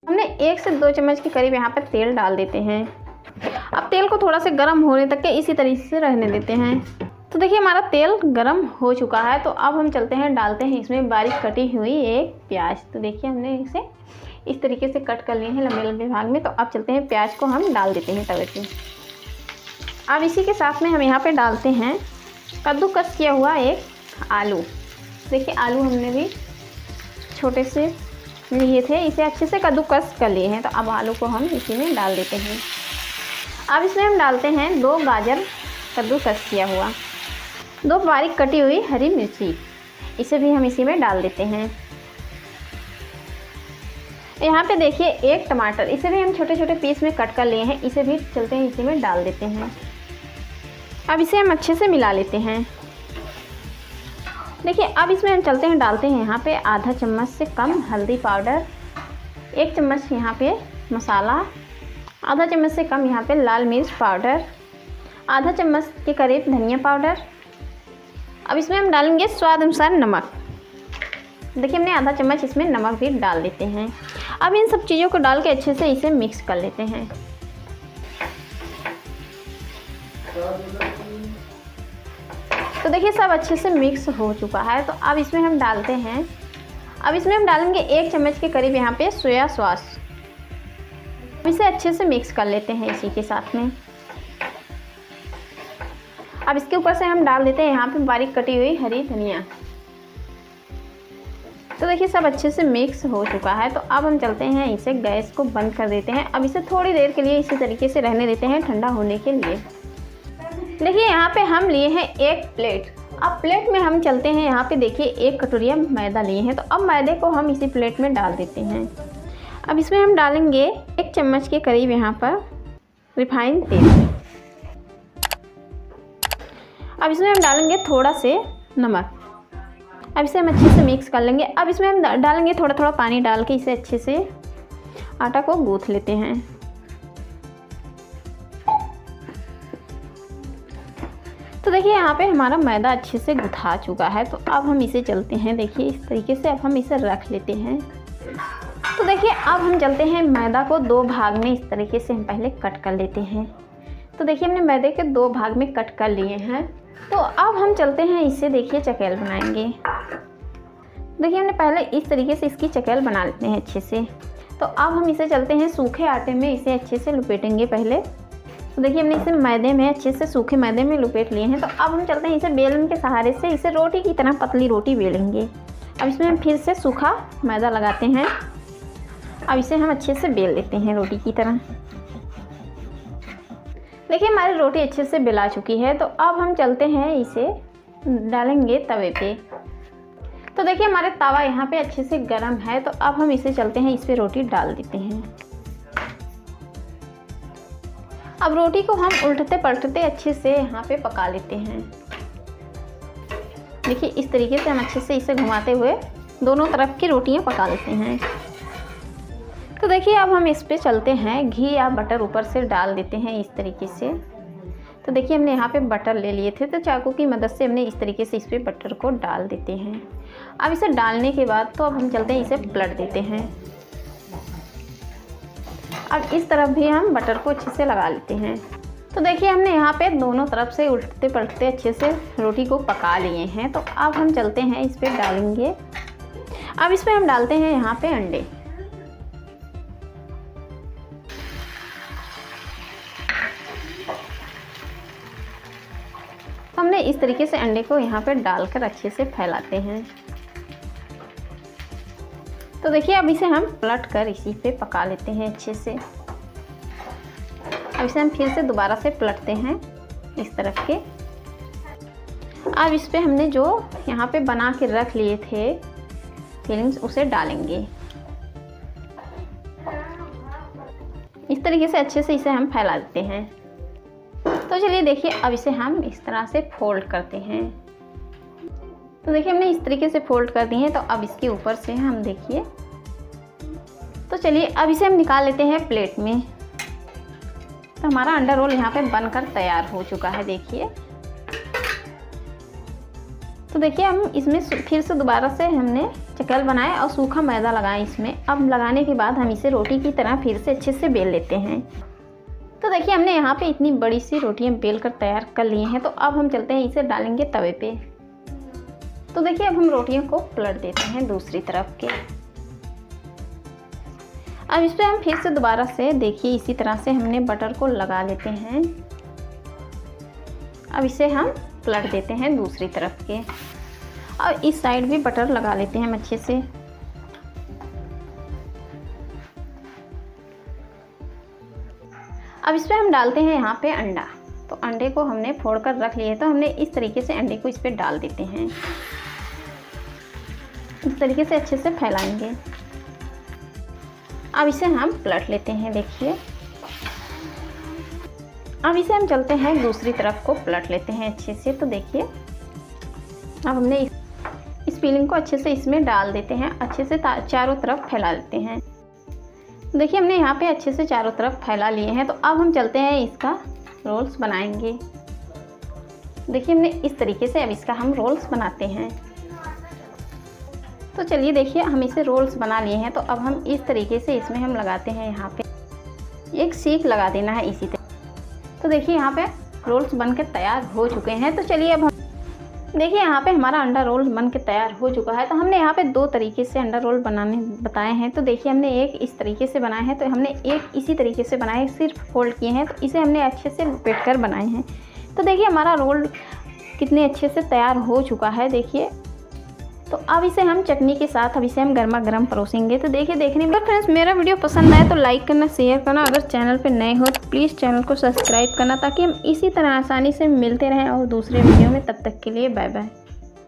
हमने 1 से 2 चम्मच के करीब यहाँ पर तेल डाल देते हैं। अब तेल को थोड़ा सा गर्म होने तक के इसी तरीके से रहने देते हैं। तो देखिए हमारा तेल गर्म हो चुका है। तो अब हम चलते हैं, डालते हैं इसमें बारीक कटी हुई एक प्याज। तो देखिए हमने इसे इस तरीके से कट कर लिए हैं लंबे लंबे भाग में। तो अब चलते हैं, प्याज को हम डाल देते हैं तवे पे। अब इसी के साथ में हम यहाँ पे डालते हैं कद्दूकस किया हुआ एक आलू। देखिए आलू हमने भी छोटे से लिए थे, इसे अच्छे से कद्दूकस कर लिए हैं। तो अब आलू को हम इसी में डाल देते हैं। अब इसमें हम डालते हैं 2 गाजर कद्दूकस किया हुआ, 2 बारीक कटी हुई हरी मिर्ची, इसे भी हम इसी में डाल देते हैं। यहाँ पे देखिए 1 टमाटर, इसे भी हम छोटे छोटे पीस में कट कर लिए हैं, इसे भी चलते हैं इसी में डाल देते हैं। अब इसे हम अच्छे से मिला लेते हैं। देखिए अब इसमें हम चलते हैं, डालते हैं यहाँ पे आधा चम्मच से कम हल्दी पाउडर, 1 चम्मच यहाँ पे मसाला, आधा चम्मच से कम यहाँ पे लाल मिर्च पाउडर, आधा चम्मच के करीब धनिया पाउडर। अब इसमें हम डालेंगे स्वाद अनुसार नमक। देखिए हमने आधा चम्मच इसमें नमक भी डाल देते हैं। अब इन सब चीज़ों को डाल के अच्छे से इसे मिक्स कर लेते हैं। तो देखिए सब अच्छे से मिक्स हो चुका है। तो अब इसमें हम डालते हैं, अब इसमें हम डालेंगे 1 चम्मच के करीब यहाँ पे सोया सॉस। इसे अच्छे से मिक्स कर लेते हैं इसी के साथ में। अब इसके ऊपर से हम डाल देते हैं यहाँ पे बारीक कटी हुई हरी धनिया। तो देखिए सब अच्छे से मिक्स हो चुका है। तो अब हम चलते हैं, इसे गैस को बंद कर देते हैं। अब इसे थोड़ी देर के लिए इसी तरीके से रहने देते हैं ठंडा होने के लिए। देखिए यहाँ पे हम लिए हैं 1 प्लेट। अब प्लेट में हम चलते हैं, यहाँ पे देखिए 1 कटोरिया मैदा लिए हैं। तो अब मैदे को हम इसी प्लेट में डाल देते हैं। अब इसमें हम डालेंगे 1 चम्मच के करीब यहाँ पर रिफाइंड तेल। अब इसमें हम डालेंगे थोड़ा से नमक। अब इसे हम अच्छे से मिक्स कर लेंगे। अब इसमें हम डालेंगे थोड़ा थोड़ा पानी डाल के इसे अच्छे से आटा को गूँथ लेते हैं। तो देखिए यहाँ पे हमारा मैदा अच्छे से गुथा चुका है। तो अब हम इसे चलते हैं, देखिए इस तरीके से अब हम इसे रख लेते हैं। तो देखिए अब हम चलते हैं, मैदा को 2 भाग में इस तरीके से हम पहले कट कर लेते हैं। तो देखिए हमने मैदे के 2 भाग में कट कर लिए हैं। तो अब हम चलते हैं, इसे देखिए चकेल बनाएंगे। देखिए हमने पहले इस तरीके से इसकी चकेल बना लेते हैं अच्छे से। तो अब हम इसे चलते हैं सूखे आटे में इसे अच्छे से लपेटेंगे पहले। तो देखिए हमने इसे मैदे में अच्छे से सूखे मैदे में लपेट लिए हैं। तो अब हम चलते हैं, इसे बेलन के सहारे से इसे रोटी की तरह पतली रोटी बेलेंगे। अब इसमें हम फिर से सूखा मैदा लगाते हैं। अब इसे हम अच्छे से बेल लेते हैं रोटी की तरह। देखिए हमारी रोटी अच्छे से बेला चुकी है। तो अब हम चलते हैं, इसे डालेंगे तवे पे। तो देखिए हमारे तवा यहाँ पे अच्छे से गर्म है। तो अब हम इसे चलते हैं, इस पे रोटी डाल देते हैं। अब रोटी को हम उल्टते पलटते अच्छे से यहाँ पे पका लेते हैं। देखिए इस तरीके से हम अच्छे से इसे घुमाते हुए दोनों तरफ की रोटियाँ पका लेते हैं। तो देखिए अब हम इस पे चलते हैं, घी या बटर ऊपर से डाल देते हैं इस तरीके से। तो देखिए हमने यहाँ पे बटर ले लिए थे, तो चाकू की मदद से हमने इस तरीके से इस पे बटर को डाल देते हैं। अब इसे डालने के बाद तो अब हम चलते हैं, इसे पलट देते हैं। अब इस तरफ भी हम बटर को अच्छे से लगा लेते हैं। तो देखिए हमने यहाँ पे दोनों तरफ से उल्टते पलटते अच्छे से रोटी को पका लिए हैं। तो अब हम चलते हैं, इस पे डालेंगे, अब इस पे हम डालते हैं यहाँ पे अंडे। हमने इस तरीके से अंडे को यहाँ पे डालकर अच्छे से फैलाते हैं। तो देखिए अब इसे हम पलट कर इसी पे पका लेते हैं अच्छे से। अब इसे हम फिर से दोबारा से पलटते हैं इस तरफ के। अब इस पे हमने जो यहाँ पे बना के रख लिए थे फिलिंग्स, उसे डालेंगे। इस तरीके से अच्छे से इसे हम फैला देते हैं। तो चलिए देखिए अब इसे हम इस तरह से फोल्ड करते हैं। तो देखिए हमने इस तरीके से फोल्ड कर दिए हैं। तो अब इसके ऊपर से हम देखिए, तो चलिए अब इसे हम निकाल लेते हैं प्लेट में। तो हमारा अंडा रोल यहाँ पे बनकर तैयार हो चुका है। देखिए तो देखिए हम इसमें फिर से दोबारा से हमने चकल बनाए और सूखा मैदा लगाए इसमें। अब लगाने के बाद हम इसे रोटी की तरह फिर से अच्छे से बेल लेते हैं। तो देखिए हमने यहाँ पे इतनी बड़ी सी रोटियाँ बेल कर तैयार कर लिए हैं। तो अब हम चलते हैं इसे डालेंगे तवे पे। तो देखिए अब हम रोटियों को पलट देते हैं दूसरी तरफ के। अब इस पर हम फिर से दोबारा से देखिए इसी तरह से हमने बटर को लगा लेते हैं। अब इसे हम पलट देते हैं दूसरी तरफ के और इस साइड भी बटर लगा लेते हैं हम अच्छे से। अब इस पर हम डालते हैं यहाँ पे अंडा। तो अंडे को हमने फोड़कर रख लिए, तो हमने इस तरीके से अंडे को इस पर डाल देते हैं। इस तरीके से अच्छे से फैलाएंगे। अब इसे हम पलट लेते हैं। देखिए अब इसे हम चलते हैं दूसरी तरफ को पलट लेते हैं अच्छे से। तो देखिए अब हमने इस फिलिंग को अच्छे से इसमें डाल देते हैं, अच्छे से चारों तरफ फैला लेते हैं। देखिए हमने यहाँ पे अच्छे से चारों तरफ फैला लिए हैं। तो अब हम चलते हैं इसका रोल्स बनाएंगे। देखिए हमने इस तरीके से अब इसका हम रोल्स बनाते हैं। तो चलिए देखिए हम इसे रोल्स बना लिए हैं। तो अब हम इस तरीके से इसमें हम लगाते हैं, यहाँ पे एक सीक लगा देना है इसी तरह। तो देखिए यहाँ पे रोल्स बनकर तैयार हो चुके हैं। तो चलिए अब हम देखिए यहाँ पे हमारा अंडा रोल बन के तैयार हो चुका है। तो हमने यहाँ पे 2 तरीके से अंडा रोल बनाने बताए हैं। तो देखिए हमने एक इस तरीके से बनाए हैं, तो हमने एक इसी तरीके से बनाए, सिर्फ फोल्ड किए हैं। तो इसे हमने अच्छे से लपेट कर बनाए हैं। तो देखिए हमारा रोल कितने अच्छे से तैयार हो चुका है। देखिए तो अब इसे हम चटनी के साथ अब इसे हम गर्मा गर्म परोसेंगे। तो देखिए देखने में फ्रेंड्स मेरा वीडियो पसंद आए तो लाइक करना, शेयर करना। अगर चैनल पे नए हो तो प्लीज़ चैनल को सब्सक्राइब करना, ताकि हम इसी तरह आसानी से मिलते रहें और दूसरे वीडियो में। तब तक के लिए बाय बाय।